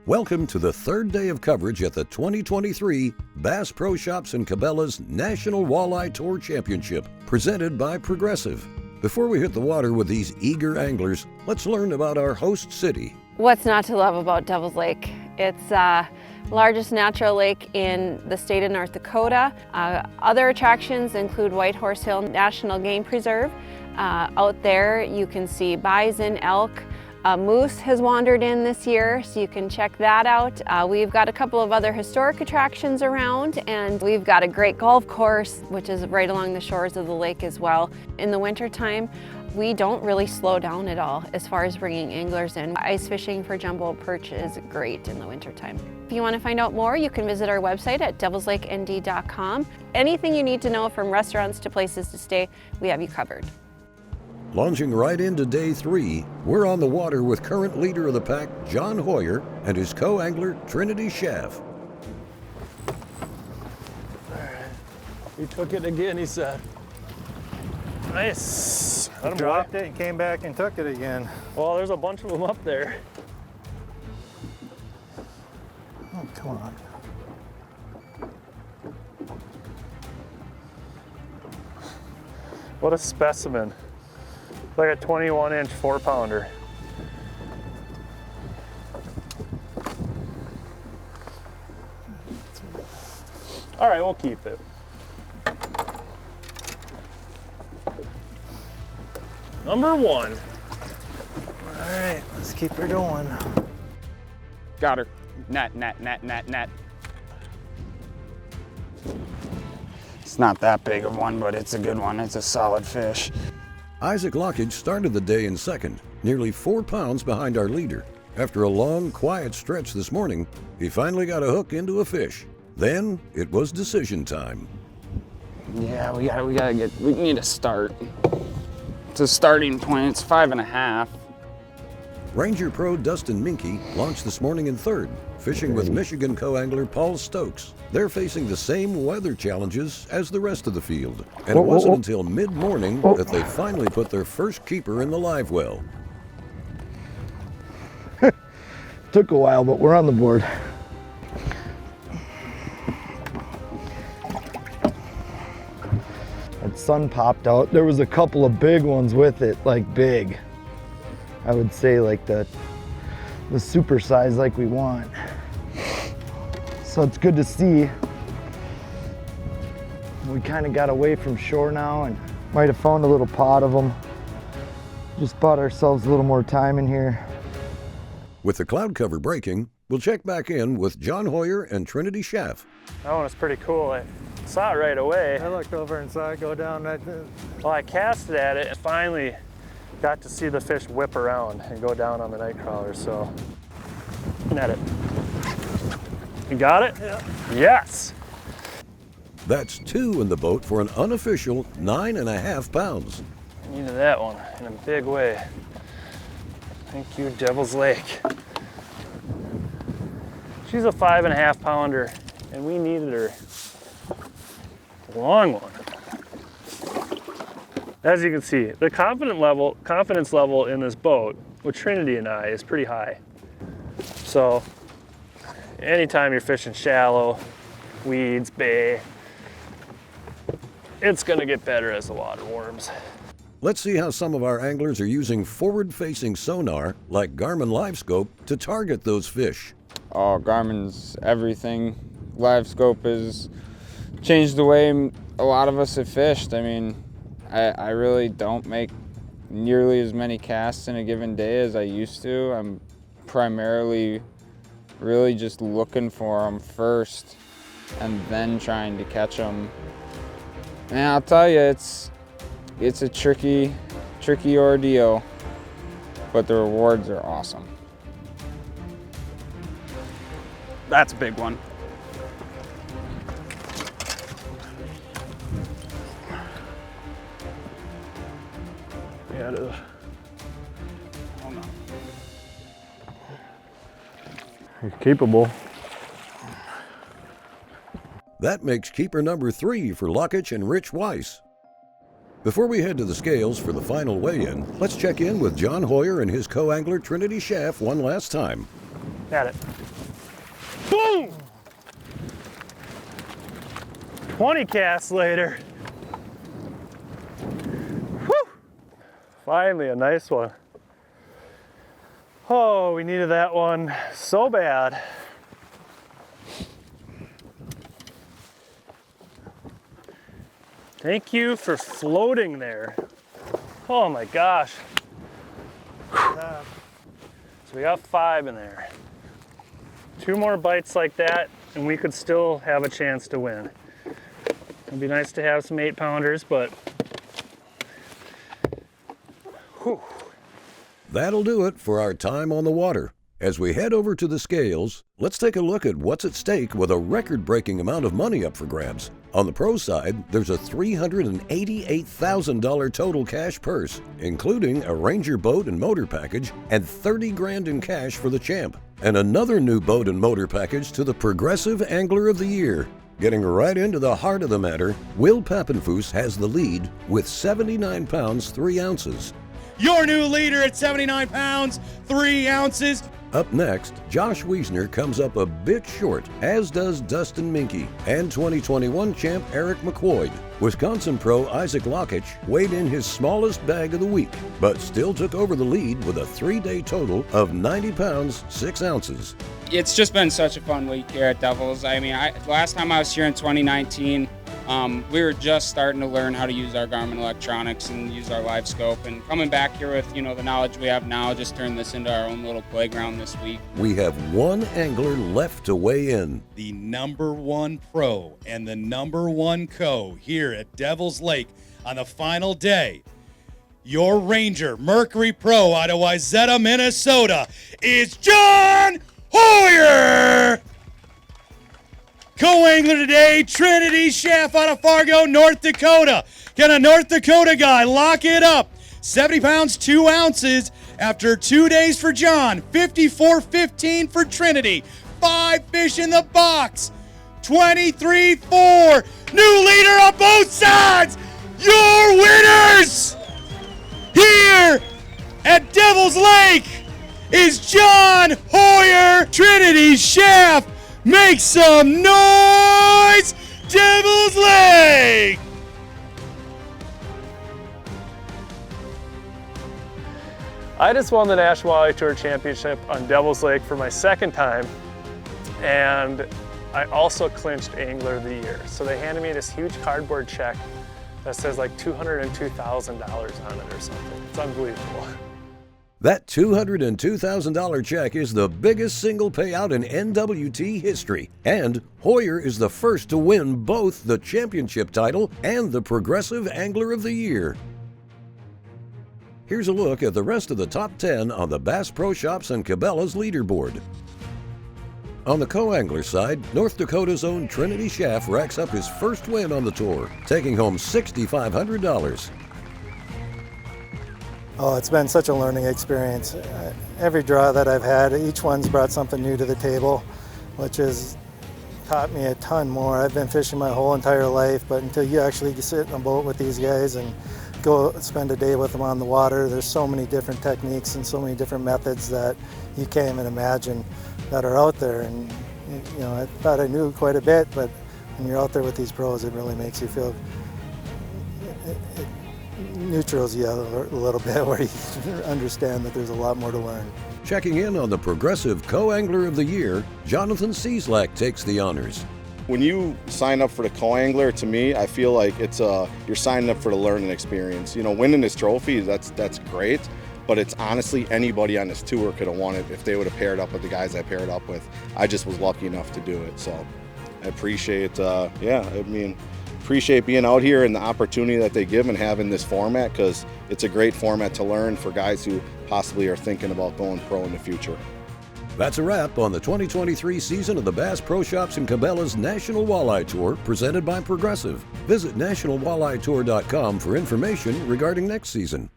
Welcome to the third day of coverage at the 2023 Bass Pro Shops and Cabela's National Walleye Tour Championship, presented by Progressive. Before we hit the water with these eager anglers, let's learn about our host city. What's not to love about Devil's Lake? It's largest natural lake in the state of North Dakota. Other attractions include White Horse Hill National Game Preserve. Out there you can see bison, elk. Moose has wandered in this year, so you can check that out. We've got a couple of other historic attractions around, and we've got a great golf course, which is right along the shores of the lake as well. In the wintertime, we don't really slow down at all as far as bringing anglers in. Ice fishing for jumbo perch is great in the wintertime. If you want to find out more, you can visit our website at devilslakend.com. Anything you need to know, from restaurants to places to stay, we have you covered. Launching right into day 3, we're on the water with current leader of the pack, John Hoyer, and his co-angler, Trinity Schaff. All right. He took it again, he said. Nice. He dropped it and came back and took it again. Well, there's a bunch of them up there. Oh, come on. What a specimen. Like a 21-inch 4-pounder. All right, we'll keep it. Number 1. All right, let's keep her going. Got her. Net, net, net, net, net. It's not that big of one, but it's a good one. It's a solid fish. Isaac Lockage started the day in second, nearly 4 pounds behind our leader. After a long, quiet stretch this morning, he finally got a hook into a fish. Then it was decision time. Yeah, we need to start. It's a starting point. It's 5.5. Ranger Pro Dustin Minke launched this morning in third, fishing with Michigan co-angler Paul Stokes. They're facing the same weather challenges as the rest of the field, and it wasn't until mid-morning that they finally put their first keeper in the live well. Took a while, but we're on the board. That sun popped out. There was a couple of big ones with it, like big. I would say like the super size like we want. So it's good to see. We kind of got away from shore now and might have found a little pod of them. Just bought ourselves a little more time in here. With the cloud cover breaking, we'll check back in with John Hoyer and Trinity Schaff. That one was pretty cool. I saw it right away. I looked over and saw it go down. Well, I casted at it and finally got to see the fish whip around and go down on the night crawler, so net it. You got it? Yeah. Yes! That's 2 in the boat for an unofficial 9.5 pounds. Needed that one in a big way. Thank you, Devil's Lake. She's a 5.5 pounder, and we needed her. A long one. As you can see, the confidence level in this boat with Trinity and I is pretty high. So anytime you're fishing shallow, weeds, bay, it's gonna get better as the water warms. Let's see how some of our anglers are using forward-facing sonar, like Garmin LiveScope, to target those fish. Oh, Garmin's everything. Live scope has changed the way a lot of us have fished. I mean, I really don't make nearly as many casts in a given day as I used to. I'm primarily really just looking for them first and then trying to catch them. And I'll tell you, it's a tricky ordeal, but the rewards are awesome. That's a big one. Yeah, Hold on. you're capable. That makes keeper number 3 for Lockage and Rich Weiss. Before we head to the scales for the final weigh-in, let's check in with John Hoyer and his co-angler Trinity Schaff one last time. Got it. Boom! 20 casts later. Whew! Finally a nice one. Oh, we needed that one so bad. Thank you for floating there. Oh my gosh. So we got 5 in there. 2 more bites like that and we could still have a chance to win. It'd be nice to have some 8-pounders, but whew. That'll do it for our time on the water. As we head over to the scales, let's take a look at what's at stake with a record-breaking amount of money up for grabs. On the pro side, there's a $388,000 total cash purse, including a Ranger boat and motor package and 30 grand in cash for the champ. And another new boat and motor package to the Progressive Angler of the Year. Getting right into the heart of the matter, Will Pappenfuss has the lead with 79 pounds 3 ounces. Your new leader at 79 pounds, 3 ounces. Up next, Josh Wiesner comes up a bit short, as does Dustin Minke and 2021 champ Eric McQuoid. Wisconsin pro Isaac Lockich weighed in his smallest bag of the week, but still took over the lead with a 3-day total of 90 pounds 6 ounces. It's just been such a fun week here at Devils. I mean, last time I was here in 2019, we were just starting to learn how to use our Garmin electronics and use our live scope. And coming back here with, the knowledge we have now, just turned this into our own little playground this week. We have one angler left to weigh in. The #1 pro and the #1 co here at Devil's Lake on the final day. Your Ranger Mercury Pro out of Wayzata, Minnesota is John Hoyer. Co-angler today, Trinity Schaff out of Fargo, North Dakota. Can a North Dakota guy lock it up? 70 pounds, 2 ounces after 2 days for John. 54.15 for Trinity. 5 fish in the box. 23.4. New leader on both sides. Your winners here at Devil's Lake is John Hoyer, Trinity Schaff. Make some noise, Devil's Lake! I just won the National Walleye Tour Championship on Devil's Lake for my 2nd time, and I also clinched Angler of the Year. So they handed me this huge cardboard check that says like $202,000 on it or something. It's unbelievable. That $202,000 check is the biggest single payout in NWT history, and Hoyer is the first to win both the championship title and the Progressive Angler of the Year. Here's a look at the rest of the top 10 on the Bass Pro Shops and Cabela's leaderboard. On the co-angler side, North Dakota's own Trinity Schaff racks up his first win on the tour, taking home $6,500. Oh, it's been such a learning experience. Every draw that I've had, each one's brought something new to the table, which has taught me a ton more. I've been fishing my whole entire life, but until you actually sit in a boat with these guys and go spend a day with them on the water, there's so many different techniques and so many different methods that you can't even imagine that are out there. And I thought I knew quite a bit, but when you're out there with these pros, it really makes you feel, it neutrals you a little bit, where you understand that there's a lot more to learn. Checking in on the Progressive Co-Angler of the Year, Jonathan Cieslak takes the honors. When you sign up for the co-angler, to me, I feel like it's you're signing up for the learning experience. Winning this trophy, that's great, but it's honestly anybody on this tour could have won it if they would have paired up with the guys I paired up with. I just was lucky enough to do it, so I appreciate, appreciate being out here and the opportunity that they give and having this format, because it's a great format to learn for guys who possibly are thinking about going pro in the future. That's a wrap on the 2023 season of the Bass Pro Shops and Cabela's National Walleye Tour, presented by Progressive. Visit nationalwalletetour.com for information regarding next season.